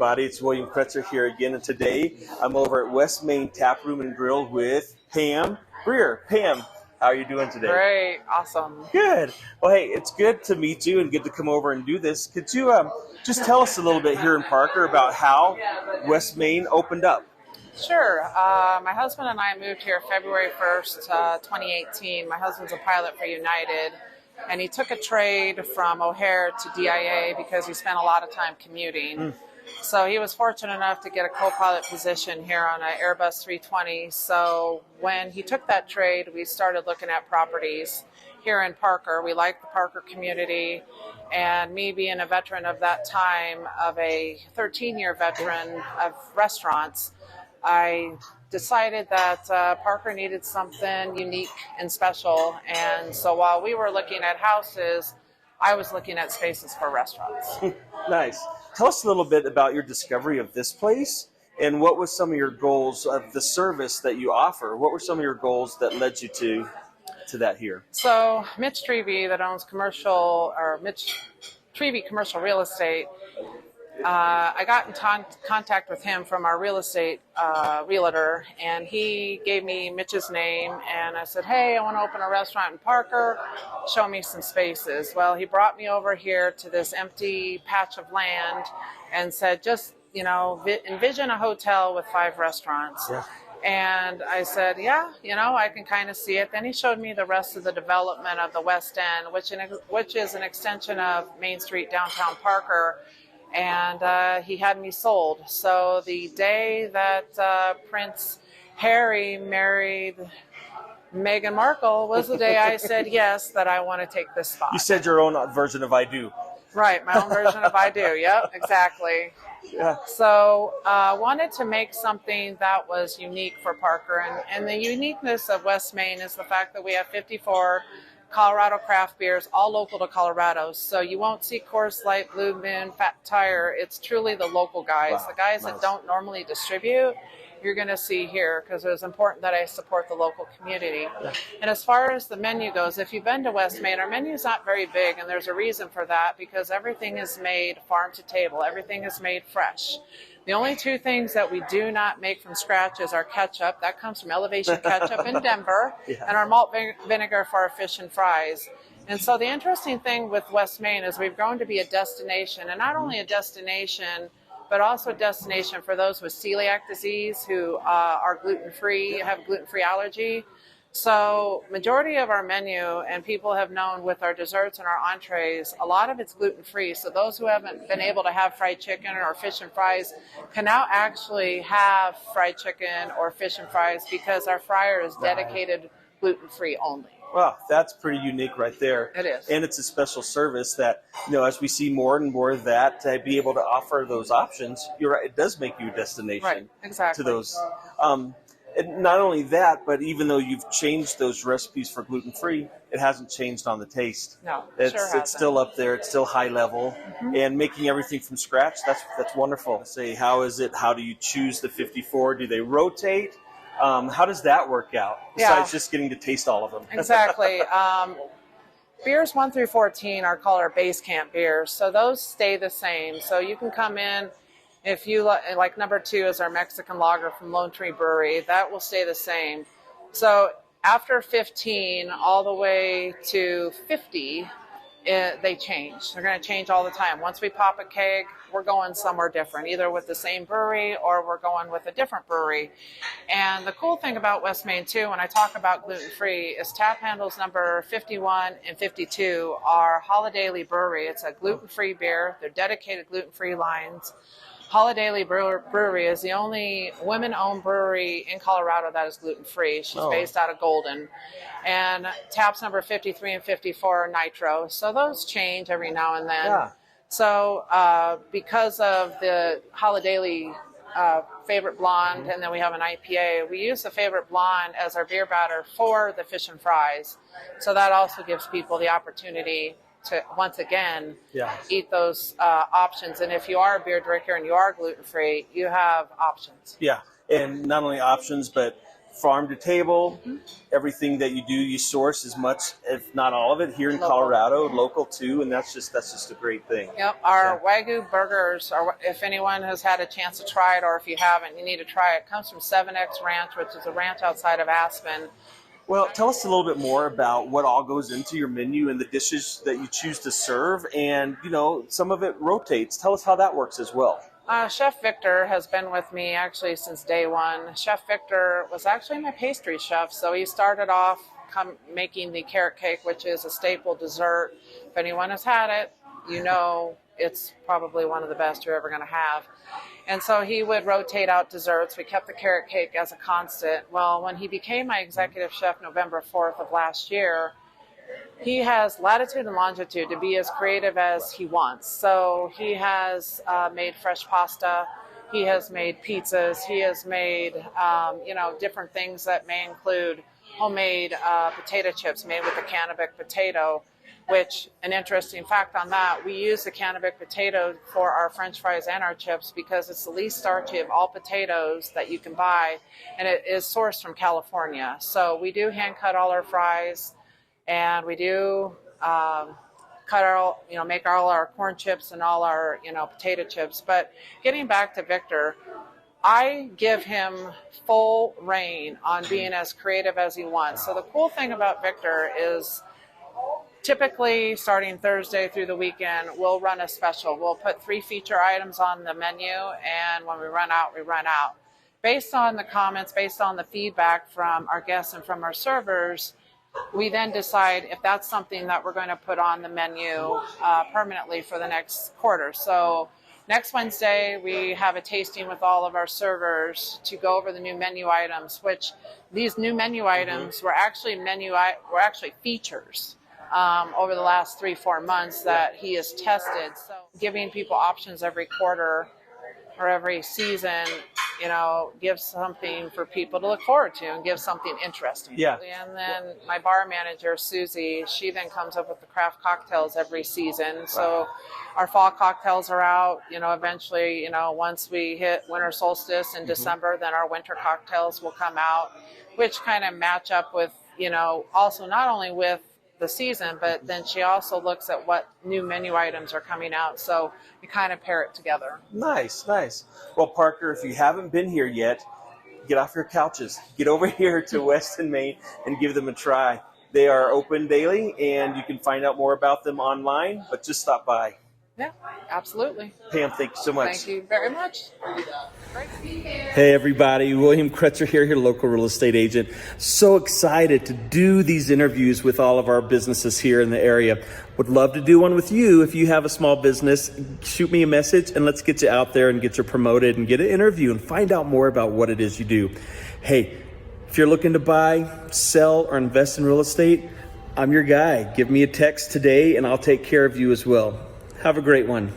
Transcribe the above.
everybody. It's William Kretzer here again, and today I'm over at West Main Taproom Grill with Pam Briere. Pam, how are you doing today? Great, awesome. Good. Well, hey, it's good to meet you and good to come over and do this. Could you just tell us a little bit here in Parker about how West Main opened up? Sure. My husband and I moved here February 1st, 2018. My husband's a pilot for United, and he took a trade from O'Hare to DIA because he spent a lot of time commuting. So he was fortunate enough to get a co-pilot position here on an Airbus 320. So when he took that trade, we started looking at properties here in Parker. We like the Parker community, and me being a veteran of that time, of a 13-year veteran of restaurants, I decided that Parker needed something unique and special. And so while we were looking at houses, I was looking at spaces for restaurants. Nice. Tell us a little bit about your discovery of this place, and what was some of your goals of the service that you offer? What were some of your goals that led you to that here? So Mitch Treby, that owns Mitch Treby Commercial Real Estate, I got in contact with him from our real estate realtor, and he gave me Mitch's name, and I said, hey, I want to open a restaurant in Parker, show me some spaces. Well, he brought me over here to this empty patch of land and said, just, envision a hotel with 5 restaurants. Yeah. And I said, yeah, I can kind of see it. Then he showed me the rest of the development of the West End, which is an extension of Main Street, downtown Parker. And he had me sold. So the day that Prince Harry married Meghan Markle was the day I said yes, that I want to take this spot. You said your own version of I do. Right, my own version of I do. Yep, exactly. Yeah. So wanted to make something that was unique for Parker. And the uniqueness of West Main is the fact that we have 54 Colorado craft beers, all local to Colorado. So you won't see Coors Light, Blue Moon, Fat Tire. It's truly the local guys. Wow. The guys Nice. that don't normally distribute, you're going to see here, because it was important that I support the local community. Yeah. And as far as the menu goes, if you've been to West Main, our menu is not very big, and there's a reason for that, because everything is made farm to table. Everything is made fresh. The only 2 things that we do not make from scratch is our ketchup. That comes from Elevation Ketchup in Denver, Yeah. and our malt vinegar for our fish and fries. And so the interesting thing with West Main is we've grown to be a destination, and not only a destination, but also a destination for those with celiac disease who are gluten-free, have a gluten-free allergy. So majority of our menu, and people have known with our desserts and our entrees, a lot of it's gluten-free. So those who haven't been able to have fried chicken or fish and fries can now actually have fried chicken or fish and fries, because our fryer is dedicated gluten-free only. Wow, that's pretty unique right there. It is. And it's a special service that, as we see more and more of that, to be able to offer those options, you're right, it does make you a destination. Right, exactly. To those. And not only that, but even though you've changed those recipes for gluten-free, it hasn't changed on the taste. No, It's still up there. It's still high level. And making everything from scratch, that's wonderful. Say, how is it? How do you choose the 54? Do they rotate? How does that work out, besides just getting to taste all of them? Exactly. Beers 1 through 14 are called our base camp beers. So those stay the same. So you can come in, if you like, number 2 is our Mexican lager from Lone Tree Brewery. That will stay the same. So after 15 all the way to 50, they change. They're going to change all the time. Once we pop a keg, we're going somewhere different, either with the same brewery or we're going with a different brewery. And the cool thing about West Main, too, when I talk about gluten-free, is tap handles number 51 and 52 are Holiday Brewery. It's a gluten-free beer. They're dedicated gluten-free lines. Holiday Brewery is the only women-owned brewery in Colorado that is gluten-free. She's based out of Golden. And taps number 53 and 54 are nitro. So those change every now and then. Yeah. So because of the Holiday Favorite Blonde, and then we have an IPA, we use the Favorite Blonde as our beer batter for the fish and fries. So that also gives people the opportunity to, once again, eat those options. And if you are a beer drinker and you are gluten-free, you have options. Yeah, and not only options, but farm to table. Everything that you do, you source as much, if not all of it, here in Colorado, local too, and that's just a great thing. Yep, our Wagyu burgers, or if anyone has had a chance to try it, or if you haven't, you need to try it. It comes from 7X Ranch, which is a ranch outside of Aspen. Well, tell us a little bit more about what all goes into your menu and the dishes that you choose to serve, and some of it rotates. Tell us how that works as well. Chef Victor has been with me actually since day one. Chef Victor was actually my pastry chef, so he started off making the carrot cake, which is a staple dessert. If anyone has had it, it's probably one of the best you're ever going to have. And so he would rotate out desserts. We kept the carrot cake as a constant. Well, when he became my executive chef November 4th of last year, he has latitude and longitude to be as creative as he wants. So he has made fresh pasta. He has made pizzas. He has made, different things that may include homemade potato chips made with the Cannabic potato, which, an interesting fact on that, we use the Cannabic potato for our French fries and our chips because it's the least starchy of all potatoes that you can buy, and it is sourced from California. So we do hand cut all our fries. And we do make all our corn chips and all our, potato chips. But getting back to Victor, I give him full reign on being as creative as he wants. So the cool thing about Victor is typically starting Thursday through the weekend, we'll run a special. We'll put 3 feature items on the menu, and when we run out, we run out. Based on the comments, based on the feedback from our guests and from our servers, we then decide if that's something that we're going to put on the menu permanently for the next quarter. So next Wednesday, we have a tasting with all of our servers to go over the new menu items, which these new menu items were actually features over the last 3-4 months that he has tested. So giving people options every quarter or every season, gives something for people to look forward to and gives something interesting. Yeah. And then my bar manager, Susie, she then comes up with the craft cocktails every season. So our fall cocktails are out, eventually, once we hit winter solstice in December, then our winter cocktails will come out, which kind of match up with, also not only with the season, but then she also looks at what new menu items are coming out. So we kind of pair it together. Nice. Well, Parker, if you haven't been here yet, get off your couches. Get over here to West Main and give them a try. They are open daily, and you can find out more about them online, but just stop by. Yeah, absolutely. Pam, thank you so much. Thank you very much. Hey everybody, William Kretzer here, local real estate agent. So excited to do these interviews with all of our businesses here in the area. Would love to do one with you. If you have a small business, shoot me a message and let's get you out there and get you promoted and get an interview and find out more about what it is you do. Hey, if you're looking to buy, sell, or invest in real estate, I'm your guy. Give me a text today and I'll take care of you as well. Have a great one.